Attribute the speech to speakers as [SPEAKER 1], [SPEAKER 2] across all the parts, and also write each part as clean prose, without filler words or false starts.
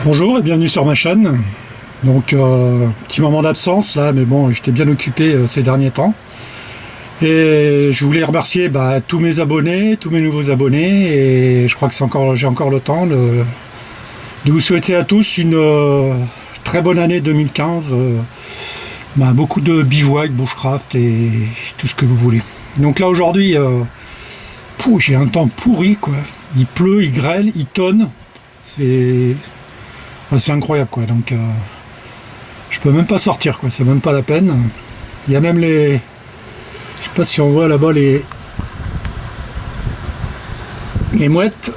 [SPEAKER 1] Bonjour et bienvenue sur ma chaîne. Donc petit moment d'absence là, mais bon, j'étais bien occupé ces derniers temps. Et je voulais remercier tous mes abonnés, tous mes nouveaux abonnés, et je crois que j'ai encore le temps de vous souhaiter à tous une très bonne année 2015. Beaucoup de bivouac, bushcraft et tout ce que vous voulez. Donc là aujourd'hui, j'ai un temps pourri quoi. Il pleut, il grêle, il tonne. C'est incroyable quoi. Donc je peux même pas sortir quoi. C'est même pas la peine. Il y a même les, je sais pas si on voit là-bas les mouettes.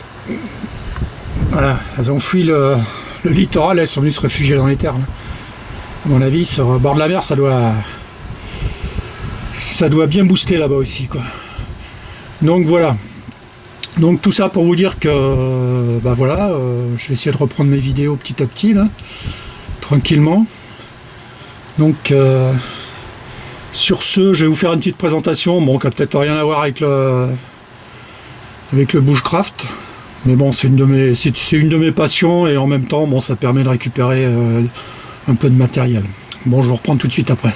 [SPEAKER 1] Voilà, elles ont fui le littoral, elles sont venues se réfugier dans les terres. Là. À mon avis, sur le bord de la mer, ça doit bien booster là-bas aussi quoi. Donc voilà. Donc tout ça pour vous dire que je vais essayer de reprendre mes vidéos petit à petit là, tranquillement. Donc sur ce, je vais vous faire une petite présentation, bon, qui n'a peut-être rien à voir avec le bushcraft, mais bon, c'est une de mes passions et en même temps, bon, ça permet de récupérer un peu de matériel. Bon, je vous reprends tout de suite après.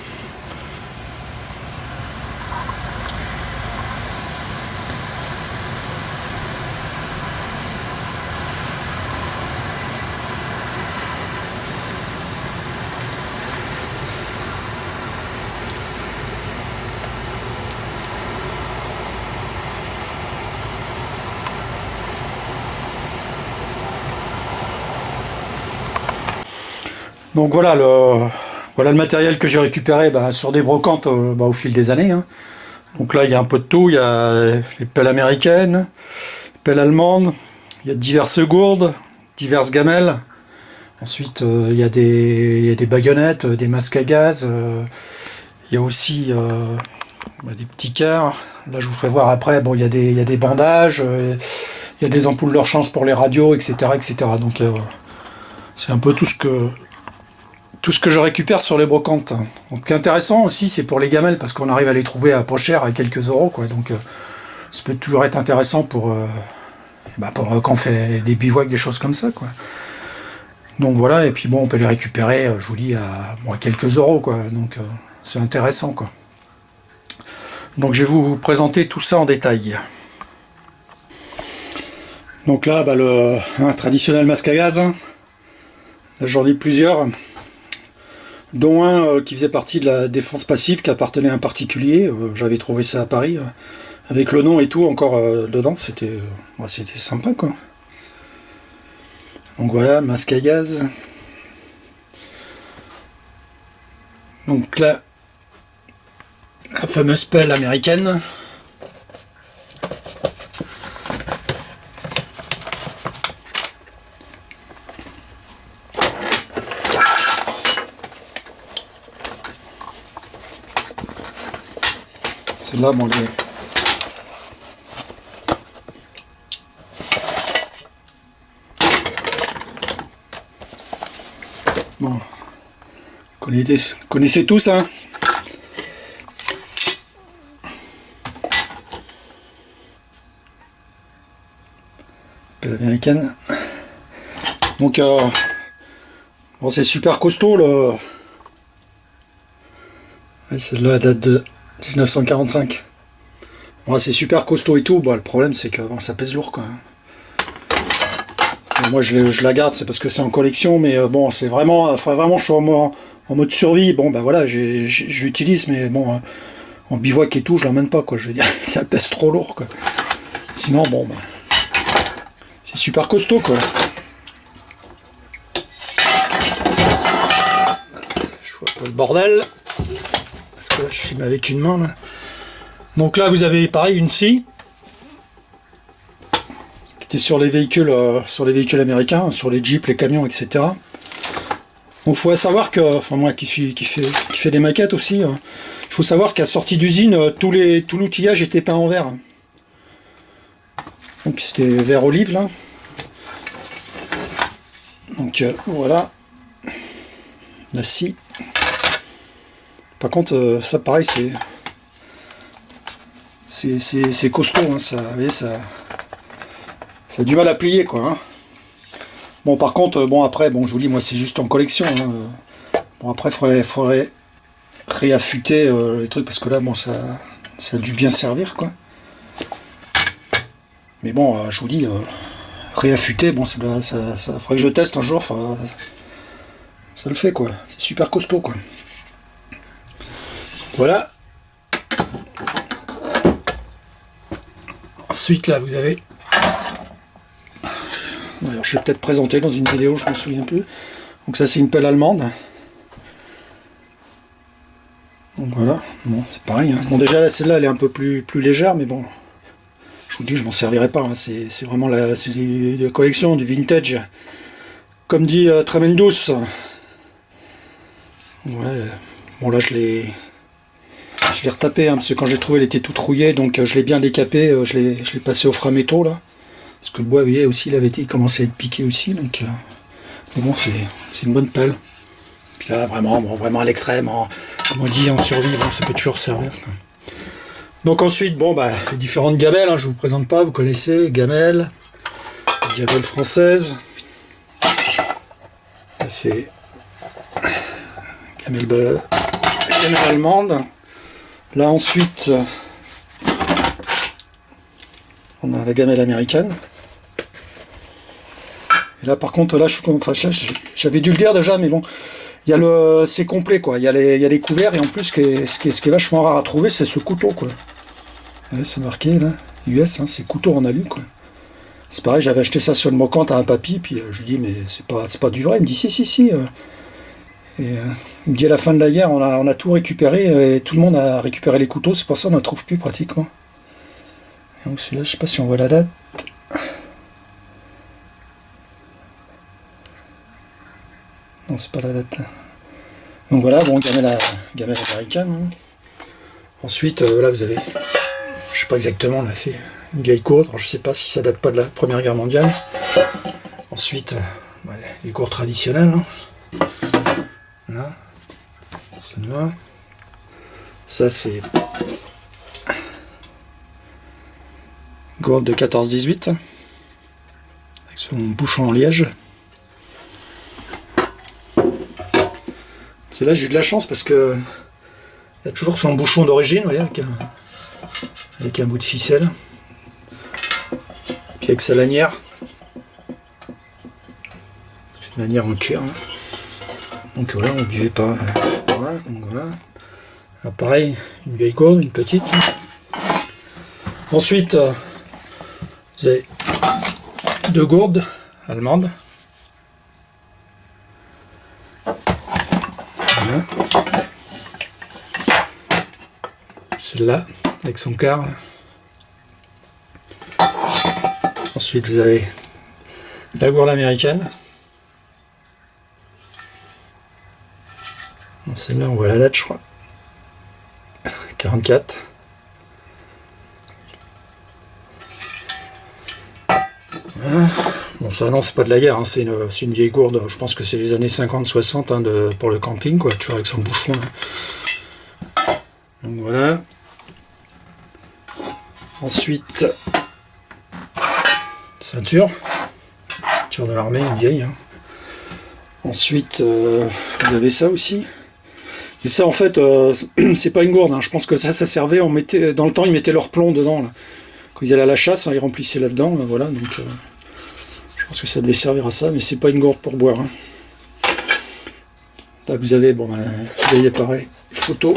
[SPEAKER 1] Donc voilà le matériel que j'ai récupéré sur des brocantes au fil des années. Hein. Donc là il y a un peu de tout, il y a les pelles américaines, les pelles allemandes, il y a diverses gourdes, diverses gamelles. Ensuite il y a des baguenettes, des masques à gaz, il y a aussi des petits cœurs. Là je vous ferai voir après, bon il y a des bandages, il y a des ampoules de chance pour les radios, etc. etc. Donc c'est un peu tout ce que je récupère sur les brocantes. Donc, ce qui est intéressant aussi, c'est pour les gamelles, parce qu'on arrive à les trouver à pas cher, à quelques euros, quoi. Donc, ça peut toujours être intéressant pour quand on fait des bivouacs, des choses comme ça, quoi. Donc voilà, et puis bon, on peut les récupérer, je vous dis, à quelques euros, quoi. Donc, c'est intéressant, quoi. Donc, je vais vous présenter tout ça en détail. Donc là, le traditionnel masque à gaz. Hein. Là, j'en ai plusieurs. Dont un qui faisait partie de la défense passive, qui appartenait à un particulier. J'avais trouvé ça à Paris, avec le nom et tout encore dedans. C'était sympa quoi. Donc voilà, masque à gaz. Donc là, la fameuse pelle américaine. C'est là, bon, bon, connaissez tous, hein. Pelle américaine. Donc, bon, c'est super costaud, là. Celle-là date de 1945. Bon, c'est super costaud et tout. Bon, le problème c'est que ça pèse lourd quoi. Bon, moi je la garde, c'est parce que c'est en collection, mais bon, c'est vraiment, je suis en mode survie. Bon, voilà, je l'utilise, mais bon, en bivouac et tout, je l'emmène pas quoi. Je veux dire, ça pèse trop lourd quoi. Sinon, bon, c'est super costaud quoi. Je vois pas le bordel. Parce que là, je filme avec une main là. Donc là, vous avez pareil une scie qui était sur les véhicules américains, sur les jeeps, les camions, etc. Donc il faut savoir que, enfin moi qui fait des maquettes aussi, il faut savoir qu'à sortie d'usine, tout l'outillage était peint en vert. Donc c'était vert olive là. Donc voilà la scie. Par contre, ça pareil, c'est costaud, hein, ça a du mal à plier, quoi. Hein. Bon, par contre, bon, après, bon, je vous dis, moi, c'est juste en collection. Hein. Bon, après, faudrait réaffûter les trucs, parce que là, bon, ça a dû bien servir, quoi. Mais bon, je vous dis, réaffûter, bon, ça faudrait que je teste un jour, ça le fait, quoi. C'est super costaud, quoi. Voilà. Ensuite, là, vous avez... Alors, je vais peut-être présenter dans une vidéo, je ne me souviens plus. Donc ça, c'est une pelle allemande. Donc voilà, bon, c'est pareil. Hein. Bon, déjà, celle-là, elle est un peu plus légère, mais bon, je vous dis, je m'en servirai pas. Hein. C'est vraiment la collection, du vintage. Comme dit Tremendous. Voilà. Bon, là, je l'ai retapé, hein, parce que quand j'ai trouvé, elle était toute rouillée, donc je l'ai bien décapé, je l'ai passé au framéto, là. Parce que le bois, vous voyez, aussi, il commençait à être piqué aussi, donc... mais bon, c'est une bonne pelle. Puis là, vraiment, bon, vraiment à l'extrême, comme on dit, en survie, bon, ça peut toujours servir. Quoi. Donc ensuite, bon, bah, les différentes gamelles, hein, je vous présente pas, vous connaissez, gamelles françaises. Là, c'est gamelle allemande. Là, ensuite, on a la gamelle américaine. Et là, par contre, là, j'avais dû le dire déjà, mais bon, il y a c'est complet, quoi. Il y a les couverts, et en plus, ce qui est vachement rare à trouver, c'est ce couteau, quoi. Ouais, c'est marqué, là, US, hein, c'est couteau en alu, quoi. C'est pareil, j'avais acheté ça sur le Mocante à un papy, puis je lui dis, mais c'est pas du vrai. Il me dit, si. Et, il me dit, à la fin de la guerre, on a tout récupéré, et tout le monde a récupéré les couteaux, c'est pour ça qu'on n'en trouve plus, pratiquement. Et donc, celui-là, je sais pas si on voit la date. Non, c'est pas la date. Donc voilà, bon, gamelle américaine. Hein. Ensuite, là, vous avez, je sais pas exactement, là, c'est une vieille gourde. Alors, je sais pas si ça date pas de la Première Guerre mondiale. Ensuite, ouais, les gourdes traditionnelles. Hein. Là, celle-là. Ça, c'est gourde de 14-18 avec son bouchon en liège. C'est là j'ai eu de la chance parce que il y a toujours son bouchon d'origine, vous voyez, avec un bout de ficelle, puis avec sa lanière. C'est une lanière en cuir. Hein. Donc voilà, on ne buvait pas. Voilà, donc voilà. Alors, pareil, une vieille gourde, une petite. Ensuite, vous avez 2 gourdes allemandes. Voilà. Celle-là, avec son quart. Ensuite, vous avez la gourde américaine. Celle-là, on voit la date, je crois. 44. Voilà. Bon, ça, non, c'est pas de la guerre, hein. C'est une vieille gourde. Je pense que c'est les années 50-60 hein, pour le camping, quoi, toujours avec son bouchon. Là. Donc voilà. Ensuite, ceinture de l'armée, une vieille. Hein. Ensuite, vous avez ça aussi. Et ça, en fait, c'est pas une gourde. Hein. Je pense que ça servait. Dans le temps, ils mettaient leur plomb dedans. Là. Quand ils allaient à la chasse, hein, ils remplissaient là-dedans. Là, voilà. Donc, je pense que ça devait servir à ça, mais c'est pas une gourde pour boire. Hein. Là, vous avez, bon, vous voyez pareil, les photos.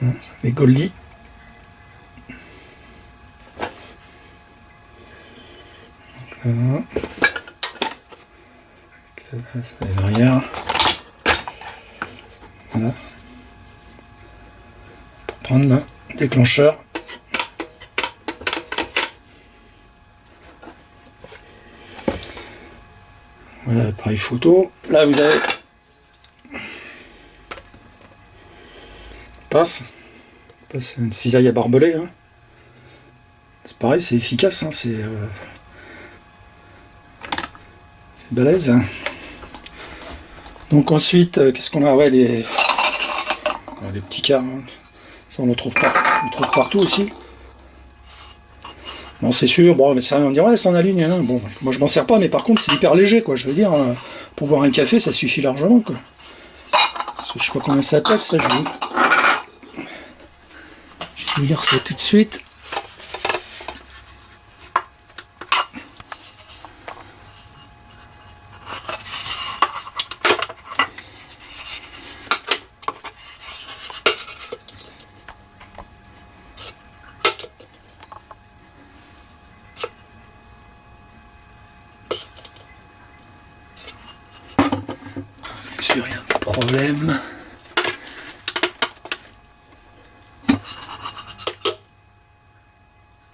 [SPEAKER 1] Hein, les Goldie. Voilà. Ça va derrière. Voilà. Pour prendre le déclencheur. Voilà l'appareil photo. Là vous avez passe une cisaille à barbelé. Hein. C'est pareil, c'est efficace. Hein. C'est balèze. Hein. Donc ensuite, qu'est-ce qu'on a? Ouais, les petits quarts. Hein. Ça on le trouve partout aussi. Bon, c'est sûr, bon, mais ça, on dirait, ouais, ça en allume, hein. Bon, moi je m'en sers pas, mais par contre, c'est hyper léger, quoi. Je veux dire, pour boire un café, ça suffit largement, quoi. Je sais pas combien ça pèse, ça, je vais vous lire ça tout de suite. Il n'y a pas de problème.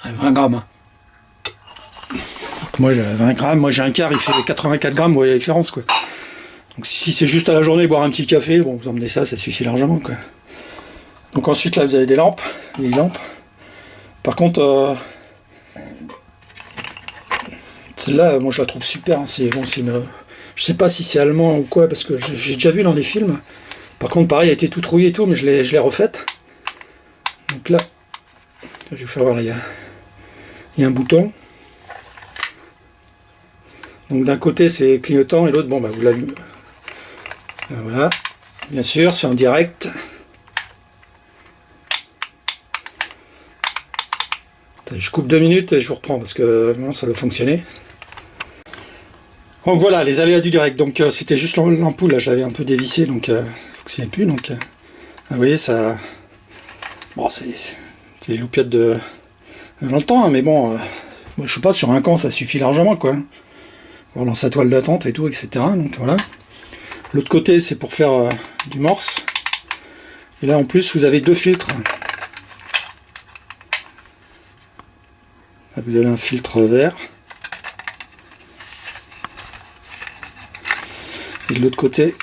[SPEAKER 1] Ah, 20 grammes. Hein. Donc moi j'ai 20 grammes, moi j'ai un quart, il fait 84 grammes, vous voyez la différence, quoi. Donc si c'est juste à la journée boire un petit café, bon vous emmenez ça, ça suffit largement, quoi. Donc ensuite là vous avez des lampes, Par contre celle-là, moi je la trouve super, hein. C'est bon, c'est une. Je sais pas si c'est allemand ou quoi, parce que j'ai déjà vu dans les films. Par contre, pareil, elle a été toute rouillée et tout, mais je l'ai refaite. Donc là, je vais vous faire voir, là, il y a un bouton. Donc d'un côté, c'est clignotant, et l'autre, bon, bah, vous l'allumez. Voilà. Bien sûr, c'est en direct. Je coupe 2 minutes et je vous reprends, parce que non, ça doit fonctionner. Donc voilà, les aléas du direct. Donc c'était juste l'ampoule, là je l'avais un peu dévissé, donc ça ne fonctionnait plus. Donc vous voyez, ça. Bon, c'est des loupiettes de dans le temps, hein, mais bon, moi, je sais pas, sur un camp ça suffit largement, quoi. On lance sa toile d'attente et tout, etc. Donc voilà. L'autre côté, c'est pour faire du morse. Et là en plus, vous avez 2 filtres. Là, vous avez un filtre vert. Et de l'autre côté,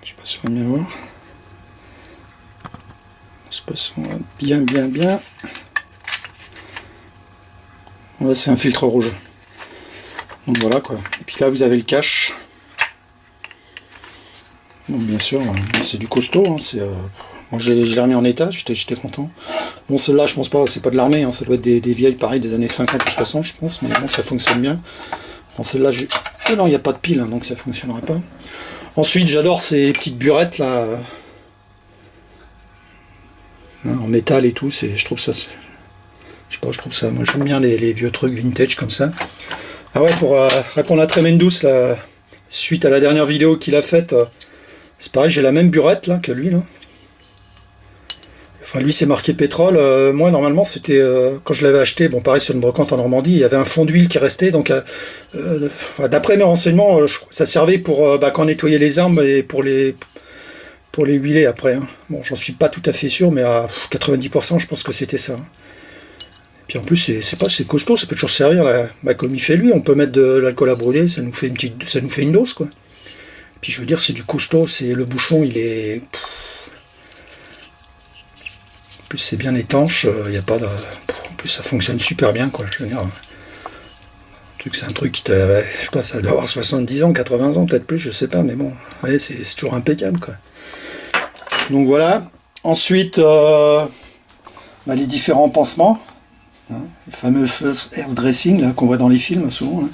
[SPEAKER 1] je sais pas si on va bien voir. Je sais pas si on va bien. Là c'est un filtre rouge. Donc voilà, quoi. Et puis là vous avez le cache. Donc bien sûr, c'est du costaud. Hein, moi je l'ai remis en état, j'étais content. Bon, celle-là, je pense pas, c'est pas de l'armée, hein, ça doit être des vieilles, pareil, des années 50 ou 60, je pense, mais bon, ça fonctionne bien. Bon, celle-là, oh non, il n'y a pas de pile, hein, donc ça fonctionnerait pas. Ensuite, j'adore ces petites burettes, là, en métal et tout, je trouve ça, je sais pas, je trouve ça, moi j'aime bien les vieux trucs vintage comme ça. Ah ouais, pour répondre à Tremendous, là, suite à la dernière vidéo qu'il a faite, c'est pareil, j'ai la même burette, là, que lui, là. Enfin, lui, c'est marqué pétrole. Moi, normalement, c'était quand je l'avais acheté, bon, pareil, sur une brocante en Normandie, il y avait un fond d'huile qui restait. Donc, d'après mes renseignements, ça servait pour quand on nettoyait les armes et pour les huiler après. Hein. Bon, j'en suis pas tout à fait sûr, mais à 90%, je pense que c'était ça. Et puis en plus, c'est costaud, ça peut toujours servir. Là. Bah, comme il fait lui, on peut mettre de l'alcool à brûler, ça nous fait une dose, quoi. Et puis je veux dire, c'est du costaud, le bouchon, il est. En plus c'est bien étanche, il y a pas de. En plus ça fonctionne super bien, quoi. Je veux dire, c'est un truc qui je sais pas, ça doit avoir 70 ans, 80 ans, peut-être plus, je sais pas, mais bon, ouais, c'est toujours impeccable, quoi. Donc voilà. Ensuite, les différents pansements, hein, les fameux first air dressing qu'on voit dans les films souvent. Là.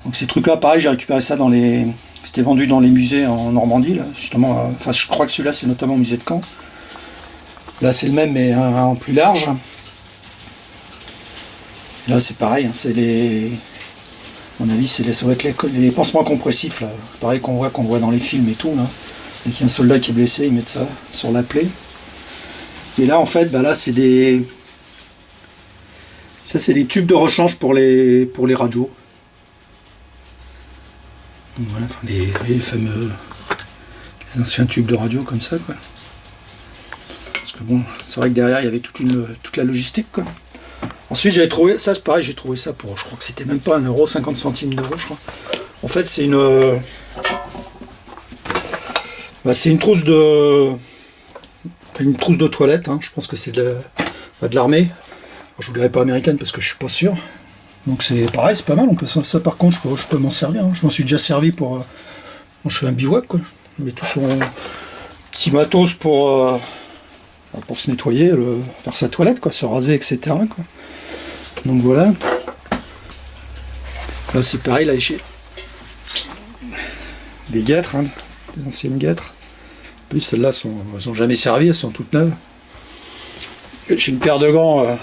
[SPEAKER 1] Donc ces trucs-là, pareil, j'ai récupéré ça dans les. C'était vendu dans les musées en Normandie, là, justement. Enfin, je crois que celui-là, c'est notamment au musée de Caen. Là, c'est le même, mais en plus large. Là, c'est pareil, hein, c'est les. À mon avis, ça va être les pansements compressifs, là. Pareil qu'on voit dans les films et tout, là. Dès qu'il y a un soldat qui est blessé, ils mettent ça sur la plaie. Et là, en fait, là, c'est des. Ça, c'est des tubes de rechange pour les radios. Donc voilà, enfin, les fameux. Les anciens tubes de radio comme ça, quoi. Parce que bon, c'est vrai que derrière, il y avait toute la logistique, quoi. Ensuite, j'avais trouvé, ça c'est pareil, j'ai trouvé ça pour, je crois que c'était même pas 1€, 50 centimes d'euros, je crois. En fait, c'est c'est une trousse de toilette, hein. Je pense que c'est de l'armée. Je vous dirais pas américaine parce que je suis pas sûr. Donc c'est pareil, c'est pas mal. Ça par contre, je peux m'en servir. Hein. Je m'en suis déjà servi pour. Je fais un bivouac, quoi. Je mets tout son petit matos pour pour se nettoyer, faire sa toilette, quoi, se raser, etc. Quoi. Donc voilà. Là c'est pareil, là j'ai des guêtres, hein, des anciennes guêtres. En plus celles-là elles sont jamais servies, elles sont toutes neuves. J'ai une paire de gants,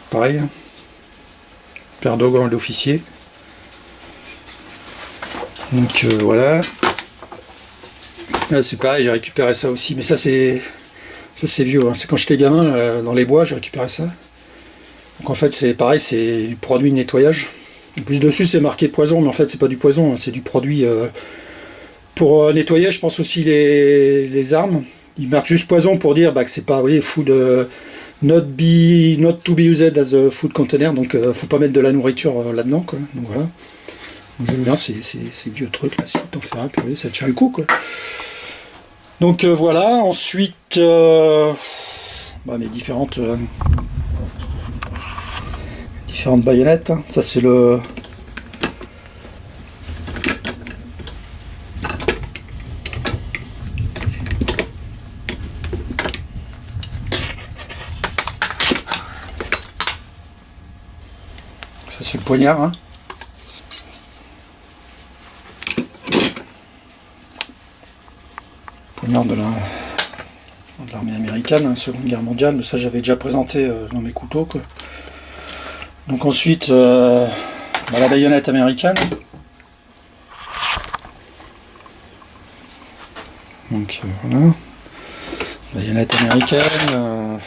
[SPEAKER 1] pareil, hein. Paire de gants d'officier. Donc voilà. Là c'est pareil, j'ai récupéré ça aussi, mais ça c'est vieux, hein. C'est quand j'étais gamin, dans les bois, j'ai récupéré ça. Donc en fait c'est pareil, c'est du produit de nettoyage. En plus dessus c'est marqué poison, mais en fait c'est pas du poison, hein, c'est du produit pour nettoyer. Je pense aussi les armes. Ils marquent juste poison pour dire que c'est pas, oui, food not to be used as a food container, donc faut pas mettre de la nourriture là-dedans, quoi. Donc voilà. Donc, j'aime bien ces vieux trucs là, si tu t'en fais un, puis ça tient le coup, quoi. Donc voilà. Ensuite mes différentes baïonnettes, hein. Ça c'est le poignard, hein. Poignard de l'armée américaine, hein, Seconde Guerre mondiale, mais ça j'avais déjà présenté dans mes couteaux, quoi. Donc ensuite la baïonnette américaine. Donc voilà, baïonnette américaine.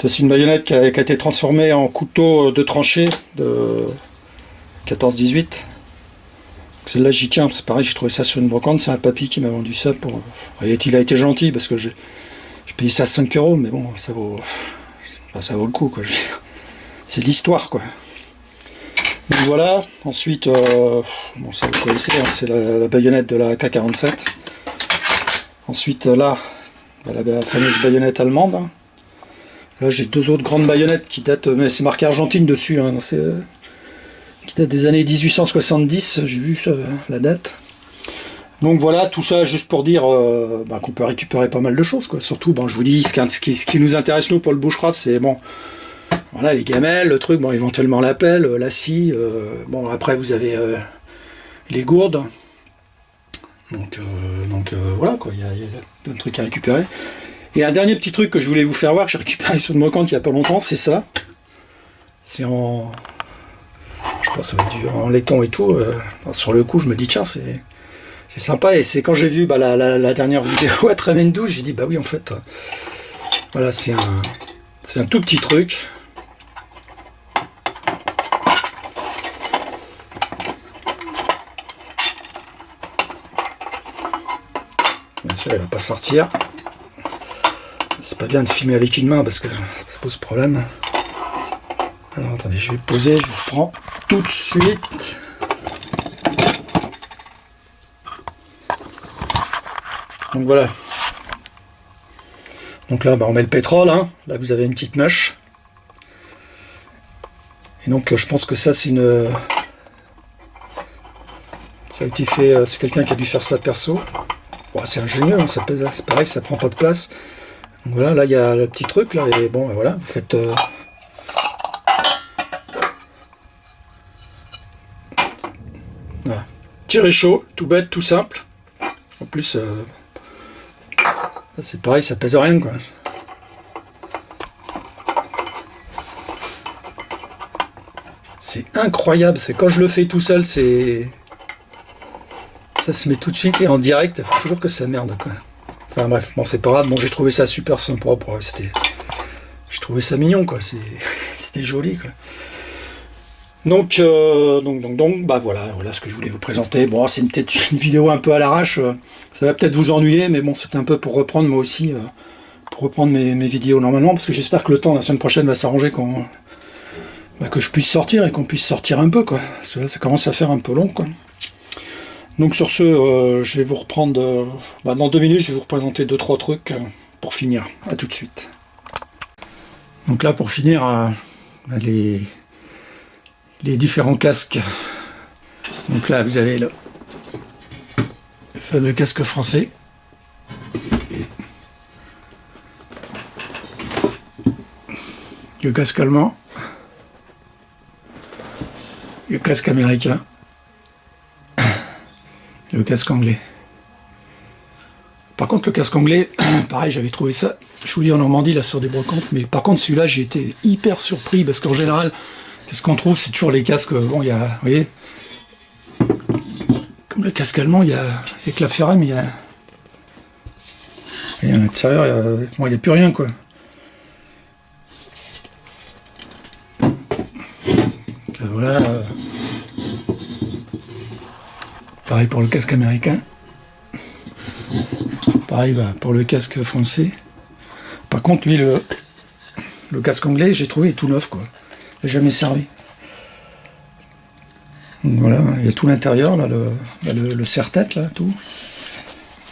[SPEAKER 1] C'est une baïonnette qui a été transformée en couteau de tranchée de 14-18. Celle-là j'y tiens, c'est pareil, j'ai trouvé ça sur une brocante, c'est un papy qui m'a vendu ça pour. Il a été gentil parce que j'ai payé ça 5 €, mais bon, ça vaut le coup, quoi. C'est l'histoire, quoi. Donc voilà. Ensuite, ça vous connaissez, hein, c'est la baïonnette de la AK-47. Ensuite là, la fameuse baïonnette allemande, hein. Là j'ai deux autres grandes baïonnettes qui datent, mais c'est marqué Argentine dessus, hein, qui datent des années 1870, j'ai vu ça, la date. Donc voilà, tout ça juste pour dire qu'on peut récupérer pas mal de choses, quoi. Surtout, je vous dis, ce qui nous intéresse nous pour le bushcraft, c'est voilà, les gamelles, le truc, éventuellement la pelle, la scie, après vous avez les gourdes. Donc voilà, quoi, il y a plein de trucs à récupérer. Et un dernier petit truc que je voulais vous faire voir, que j'ai récupéré sur une brocante il y a pas longtemps, c'est ça. C'est je pense en laiton et tout. Sur le coup, je me dis tiens, c'est sympa. Et c'est quand j'ai vu la dernière vidéo à Tremendous, j'ai dit oui, en fait, voilà, c'est un tout petit truc. Bien sûr, elle va pas sortir. C'est pas bien de filmer avec une main parce que ça pose problème. Alors attendez, je vais le poser, je vous reprends tout de suite. Donc voilà. Donc là, on met le pétrole, hein. Là vous avez une petite mèche. Et donc je pense que ça c'est ça a été fait, c'est quelqu'un qui a dû faire ça perso. C'est ingénieux, hein, ça pèse, c'est pareil, ça prend pas de place. Donc voilà, là il y a le petit truc là, et voilà, vous faites voilà. Tiré chaud, tout bête, tout simple. En plus, c'est pareil, ça pèse rien, quoi. C'est incroyable, c'est quand je le fais tout seul, ça se met tout de suite et en direct, il faut toujours que ça merde, quoi. Enfin bref, c'est pas grave, j'ai trouvé ça super sympa pour rester. J'ai trouvé ça mignon, quoi. C'était joli, quoi. Donc voilà ce que je voulais vous présenter. C'est peut-être une vidéo un peu à l'arrache. Ça va peut-être vous ennuyer, mais c'était un peu pour reprendre moi aussi, pour reprendre mes vidéos normalement, parce que j'espère que le temps la semaine prochaine va s'arranger que je puisse sortir et qu'on puisse sortir un peu, quoi. Parce que là, ça commence à faire un peu long, quoi. Donc sur ce, je vais vous reprendre, dans 2 minutes, je vais vous représenter 2-3 trucs pour finir. À tout de suite. Donc là, pour finir, les différents casques. Donc là, vous avez le fameux casque français. Le casque allemand. Le casque américain. Le casque anglais. Par contre, le casque anglais, pareil, j'avais trouvé ça, je vous dis en Normandie, là, sur des brocantes, mais par contre, celui-là, j'ai été hyper surpris, parce qu'en général, qu'est-ce qu'on trouve? C'est toujours les casques, bon, il y a, vous voyez, comme le casque allemand, il y a, avec la ferrame, il y a, et à l'intérieur, il n'y a plus rien, quoi. Donc, là, voilà. Pareil pour le casque américain. Pareil pour le casque français. Par contre, lui, le casque anglais, j'ai trouvé tout neuf, quoi. Il n'a jamais servi. Donc voilà, il y a tout l'intérieur, là, le serre-tête, là, tout.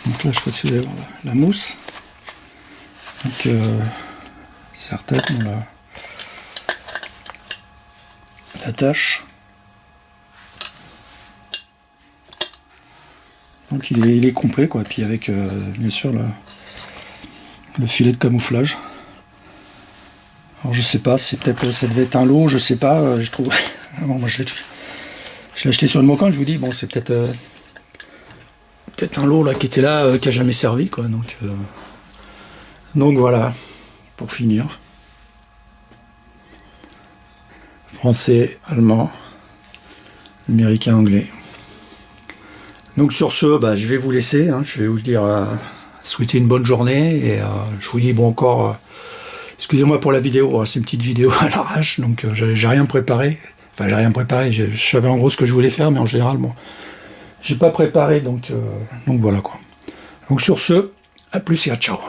[SPEAKER 1] Donc là, je sais pas si vous allez voir la mousse. Donc, serre-tête, on l'attache. Donc il est complet, quoi. Puis avec bien sûr le filet de camouflage. Alors je sais pas, c'est peut-être ça devait être un lot, je sais pas. Je trouve. Bon, moi je l'ai acheté sur une brocante, je vous dis bon c'est peut-être un lot là qui était là, qui a jamais servi, quoi. Donc voilà, pour finir. Français, allemand, américain, anglais. Donc sur ce, je vais vous laisser, hein, je vais vous dire souhaiter une bonne journée, et je vous dis bon encore, excusez-moi pour la vidéo, c'est une petite vidéo à l'arrache, donc j'ai rien préparé, enfin j'ai rien préparé, je savais en gros ce que je voulais faire, mais en général, bon, j'ai pas préparé, donc voilà quoi. Donc sur ce, à plus et à ciao.